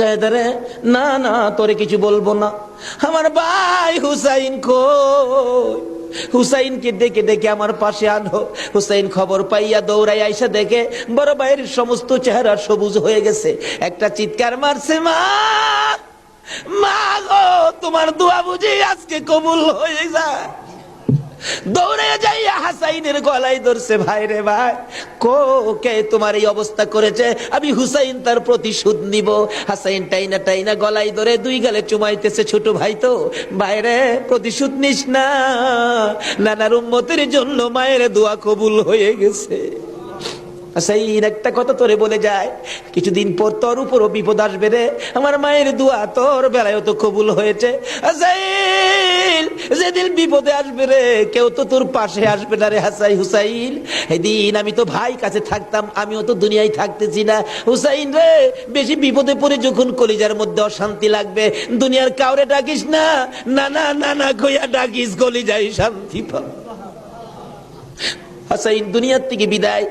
জায়দারে, না না তোরে কিছু বলবো না, আমার ভাই হুসাইন কই? হুসাইনকে ডেকে ডেকে আমার পাশে আনো। হুসাইন খবর পাইয়া দৌড়াই আইসা দেখে বড় ভাইয়ের সমস্ত চেহারা সবুজ হয়ে গেছে। একটা চিৎকার মারছে, মা মা গো, তোমার দোয়া বুঝি আজকে কবুল হয়ে যায়। দৌড়ে যাইয়া হাসাইনের গলায় ধরছে, ভাই রে ভাই, কে তোমার এই অবস্থা করেছে? আমি হুসাইন তার প্রতিশোধ নিব। হাসাইন টাইনা টাইনা গলায় ধরে দুই গালে চুমাইতেছে, ছোট ভাই তো, বাইরে প্রতিশোধ নিস না, নানার উম্মতের জন্য মায়ের দোয়া কবুল হয়ে গেছে। হাসাইন একটা কথা তোরে বলে যায়, কিছুদিন পর তোর উপরও বিপদ আসবে রে, আমার মায়ের দোয়া তোর বেলায় তো কবুল হয়েছে। হাসাইন, যেদিন বিপদে আসবে রে, কেউ তো তোর পাশে আসবে না রে হুসাইন। এদিন আমি তো ভাই কাছে থাকতাম, আমিও তো দুনিয়ায় থাকতেছি না। হুসাইন রে, বেশি বিপদে পড়ে যখন কলিজার মধ্যে অশান্তি লাগবে, দুনিয়ার কাউরে ডাকিস না, নানা নানা কইয়া ডাকিস, কলিজায় শান্তি পাও। হাসাইন দুনিয়ার থেকে বিদায়।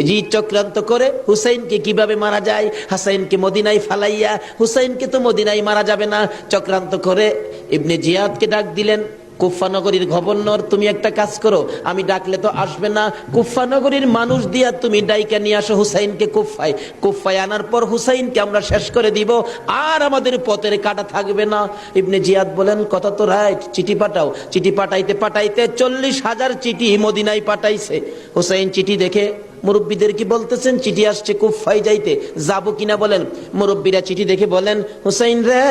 জি চক্রান্ত করে হুসাইনকে কিভাবে মারা যায়, হাসাইনকে মদিনায় ফালাইয়া, হুসাইনকে তো মদিনায় মারা যাবে না, চক্রান্ত করে ইবনে জিয়াদকে ডাক দিলেন। কুফা নগরীর গভর্নর, তুমি একটা কাজ করো, আমি ডাকলে তো আসবে না, কুফা নগরীর মানুষ দিয়া তুমি ডাইকা নিয়ে আসো হুসাইনকে কুফায়। কুফায় আনার পর হুসাইনকে আমরা শেষ করে দিব, আর আমাদের পথের কাটা থাকবে না। ইবনে জিয়াদ বলেন, কথা তো রাইট, চিঠি পাঠাও। চিঠি পাঠাইতে পাঠাইতে 40,000 চিঠি মদিনায় পাঠাইছে। হুসাইন চিঠি দেখে মুরব্বীদের কি বলতেছেন, চিঠি আসছে কুফায় যাইতে, যাব কিনা বলেন। মুরব্বীরা চিঠি দেখে বলেন, হুসাইন রে,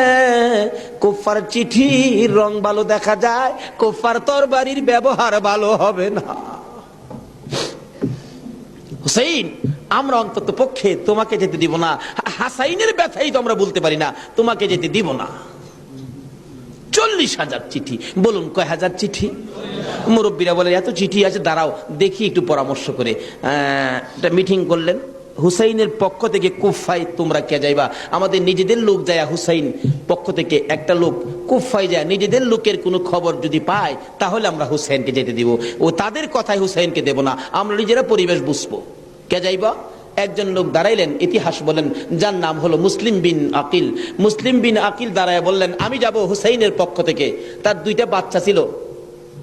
কুফার চিঠির রং ভালো দেখা যায়, কুফার তরবারির ব্যবহার ভালো হবে না। হুসাইন, আমরা অন্তত পক্ষে তোমাকে যেতে দিব না, হাসাইনের ব্যথাই তো আমরা বলতে পারি না, তোমাকে যেতে দিব না। 40,000 চিঠি, বলুন কয় হাজার চিঠি? মুরব্বীরা বলে, এত চিঠি আছে, দাঁড়াও দেখি একটু পরামর্শ করে। একটা মিটিং করলেন, হুসাইনের পক্ষ থেকে কুফায় তোমরা কে যাইবা? আমাদের নিজেদের লোক যায়, হুসাইন পক্ষ থেকে একটা লোক কুফায় যায়, নিজেদের লোকের কোনো খবর যদি পায় তাহলে আমরা হুসাইনকে যেতে দিব, ও তাদের কথায় হুসাইনকে দেব না, আমরা নিজেরা পরিবেশ বুঝবো। কে যাইবা? একজন লোক দাঁড়াইলেন, ইতিহাস বলেন, যার নাম হলো মুসলিম বিন আকিল। মুসলিম বিন আকিল দাঁড়ায় বললেন, আমি যাব হুসাইনের পক্ষ থেকে। তার 2টা বাচ্চা ছিল,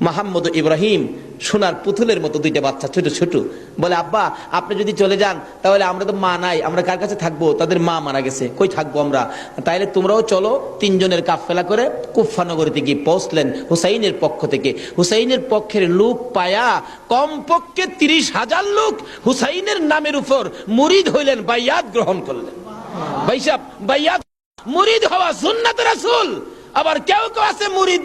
মোহাম্মদ ইব্রাহিম, সোনার পুতুলের মতো 2টা বাচ্চা, ছোট ছোট। বলে, আব্বা আপনি যদি চলে যান তাহলে আমরা তো মা নাই, আমরা কার কাছে থাকবো? তাদের মা মারা গেছে, কই থাকবো আমরা? তাইলে তোমরাও চলো। 3 জনের কাফেলা করে কুফা নগরীতে গিয়ে পৌঁছলেন হুসাইনের পক্ষ থেকে। হুসাইনের পক্ষের লোক পায়া কমপক্ষে 30,000 লোক হুসাইনের নামের উপর মুরিদ হইলেন, বাইয়াত গ্রহণ করলেন। ভাই সাহেব, বাইয়াত মুরিদ হওয়া সুন্নাত রাসূল। আবার কেউ কেউ আছে মুরিদ